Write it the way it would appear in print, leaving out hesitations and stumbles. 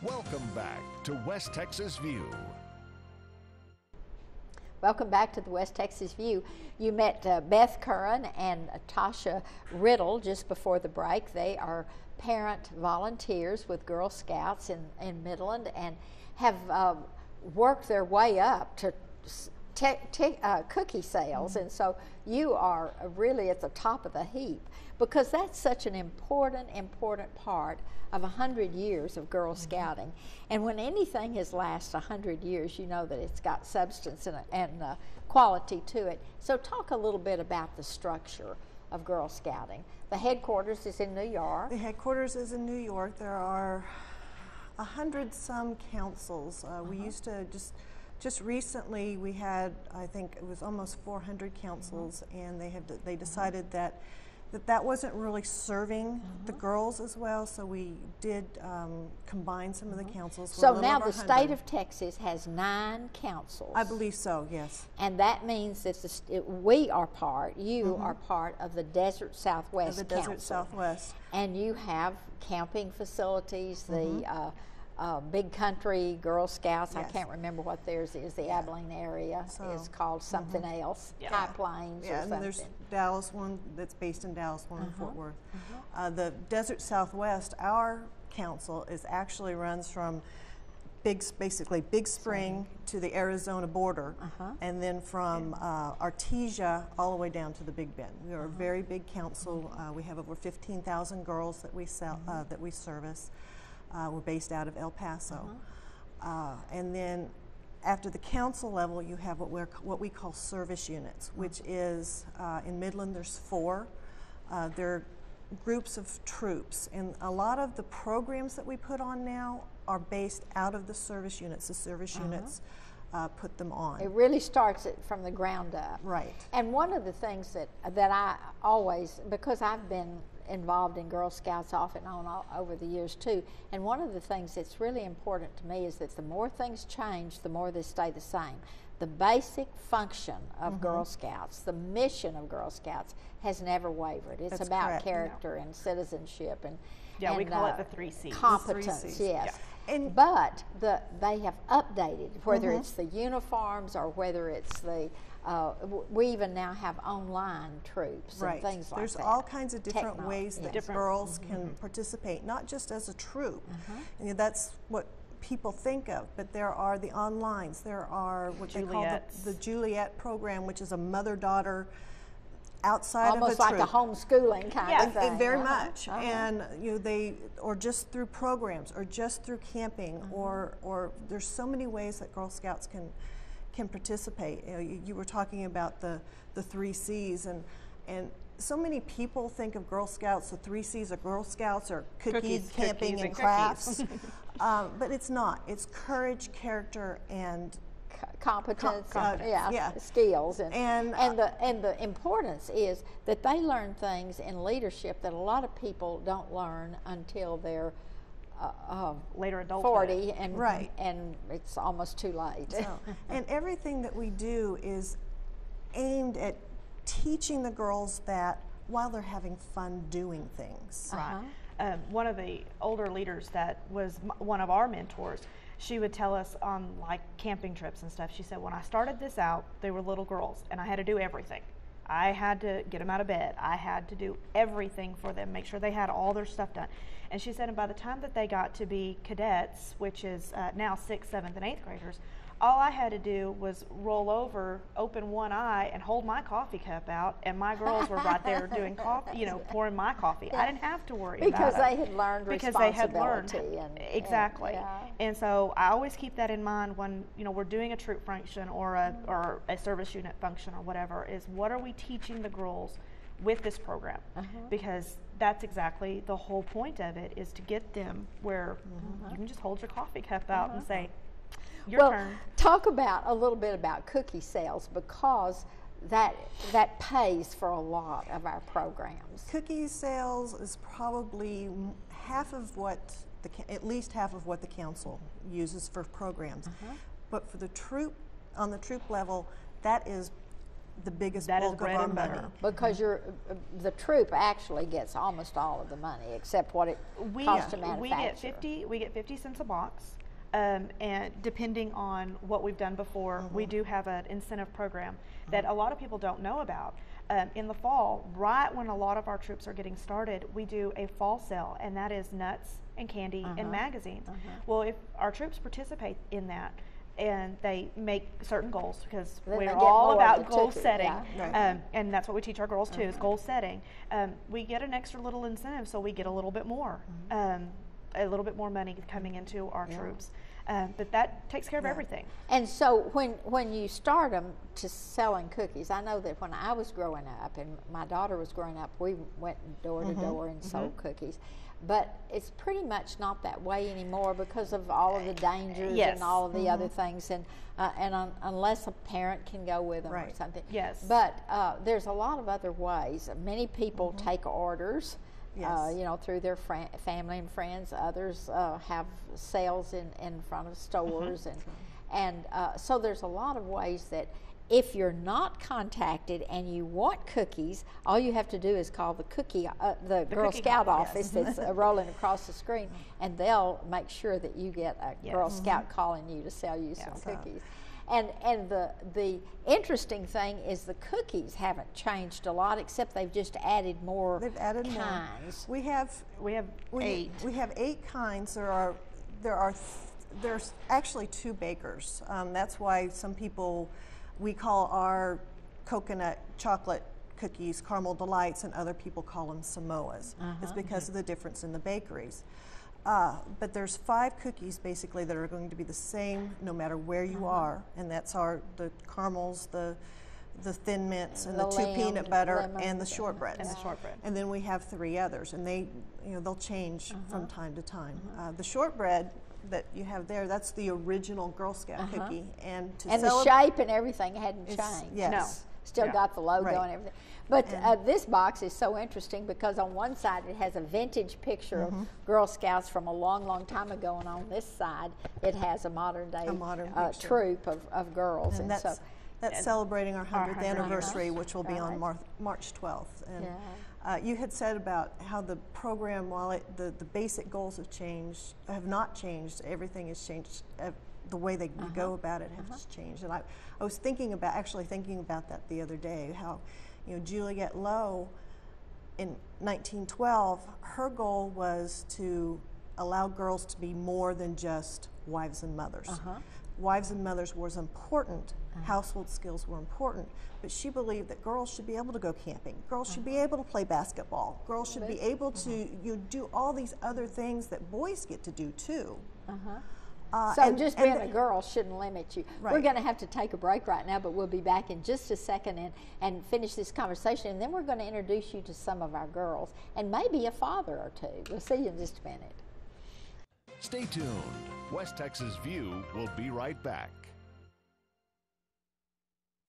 Welcome back to West Texas View. Welcome back to the West Texas View. You met Beth Curran and Tasha Riddle just before the break. They are parent volunteers with Girl Scouts in Midland and have worked their way up to cookie sales. And so you are really at the top of the heap, because that's such an important part of 100 years of Girl Scouting. And when anything has lasted 100 years, you know that it's got substance and quality to it. So talk a little bit about the structure of Girl Scouting. The headquarters is in New York. The headquarters is in New York. There are 100-some councils. We used to just recently we had, I think it was almost 400 councils, and they decided that wasn't really serving the girls as well, so we did combine some of the councils. So now the state of Texas has 9 councils. I believe so, yes. And that means that we are you are part of the Desert Southwest the Council. Desert Southwest. And you have camping facilities, the Big Country Girl Scouts. Yes. I can't remember what theirs is. The Abilene area is called something else. Yeah. High Plains or and something. There's Dallas one that's based in Dallas, one in Fort Worth. The Desert Southwest, our council actually runs from basically Big Spring to the Arizona border, and then from Artesia all the way down to the Big Bend. We are a very big council. We have over 15,000 girls that we that we service. We're based out of El Paso. And then after the council level, you have what we call service units, which is, in Midland, there's 4. They're groups of troops. And a lot of the programs that we put on now are based out of the service units. The service units put them on. It really starts it from the ground up. Right. And one of the things that I always, because I've been involved in Girl Scouts off and on over the years too, and one of the things that's really important to me is that the more things change, the more they stay the same. The basic function of Girl Scouts, the mission of Girl Scouts, has never wavered. It's That's about correct. character and citizenship and we call it the 3 C's. Competence, The 3 Cs. yes. Yeah. And but they have updated, whether it's the uniforms or whether it's the we even now have online troops and things like There's that. all kinds of different Technology, ways that yes. girls can participate, not just as a troop. And that's what people think of, but there are the onlines. There are what they call the Juliet program, which is a mother-daughter outside almost of a troop. like a homeschooling kind of thing. Very much. And they, or just through programs, or just through camping, or there's so many ways that Girl Scouts can participate. You were talking about the 3 C's, and so many people think of Girl Scouts, the 3 C's of Girl Scouts are cookies, camping, and crafts. But it's not. It's courage, character, and competence, skills, and the importance is that they learn things in leadership that a lot of people don't learn until they're later adulthood. 40, and it's almost too late. So, and everything that we do is aimed at teaching the girls that while they're having fun doing things. Right. One of the older leaders that was one of our mentors, she would tell us on like camping trips and stuff, she said, when I started this out, they were little girls and I had to do everything. I had to get them out of bed. I had to do everything for them, make sure they had all their stuff done. And she said, and by the time that they got to be cadets, which is now 6th, 7th, and 8th graders, all I had to do was roll over, open one eye, and hold my coffee cup out, and my girls were right there doing coffee, pouring my coffee. I didn't have to worry about it. Because they had learned responsibility. Exactly. And so I always keep that in mind when, we're doing a troop function or a service unit function or whatever, is what are we teaching the girls with this program? Because that's exactly the whole point of it, is to get them where you can just hold your coffee cup out and say, your turn. Talk a little bit about cookie sales, because that pays for a lot of our programs. Cookie sales is probably at least half of what the council uses for programs. But for the troop, on the troop level, that is the biggest That is bulk bread of our and money. butter. Because the troop actually gets almost all of the money, except what it costs to manufacture. We get 50 cents a box, and depending on what we've done before, we do have an incentive program that a lot of people don't know about. In the fall, right when a lot of our troops are getting started, we do a fall sale, and that is nuts and candy and magazines. Well, if our troops participate in that, and they make certain goals, because Then they we're get all more about of the goal ticket, setting, yeah. and that's what we teach our girls too, is goal setting. We get an extra little incentive, so we get a little bit more, money coming into our troops. But that takes care of everything. And so when you start them to selling cookies, I know that when I was growing up and my daughter was growing up, we went door to door and sold cookies. But it's pretty much not that way anymore because of all of the dangers Yes. and all of the other things, and unless a parent can go with them or Right. something. Yes. But there's a lot of other ways. Many people take orders. Yes. Through their family and friends. Others have sales in front of stores, and so there's a lot of ways that if you're not contacted and you want cookies, all you have to do is call the the Girl cookie Scout call, office that's rolling across the screen, and they'll make sure that you get a Girl Scout calling you to sell you some cookies. And the interesting thing is the cookies haven't changed a lot, except they've just added more They've added kinds. more. We have 8. We have 8 kinds. There's actually 2 bakers. That's why some people, we call our coconut chocolate cookies Caramel Delights, and other people call them Samoas. It's because of the difference in the bakeries. But there's 5 cookies basically that are going to be the same no matter where you are, and that's the caramels, the thin mints, and the 2 peanut butter, and the shortbreads. And the shortbread. And then we have 3 others, and they'll change from time to time. The shortbread that you have there, that's the original Girl Scout cookie, and the shape and everything hadn't changed. Yes. No. Still Yeah. got the logo Right. and everything. But this box is so interesting because on one side it has a vintage picture of Girl Scouts from a long, long time ago, and on this side it has a modern day picture. troop of girls. And so that's celebrating our 100th 100th anniversary, which will be on Right. March 12th. And you had said about how the program, while the basic goals have not changed, everything has changed. The way we go about it has changed. And I was thinking about that the other day, how Juliette Lowe in 1912, her goal was to allow girls to be more than just wives and mothers. Wives and mothers was important, household skills were important, but she believed that girls should be able to go camping, girls should be able to play basketball, girls should be able to do all these other things that boys get to do too. So just being a girl shouldn't limit you. Right. We're going to have to take a break right now, but we'll be back in just a second and finish this conversation, and then we're going to introduce you to some of our girls and maybe a father or two. We'll see you in just a minute. Stay tuned. West Texas View will be right back.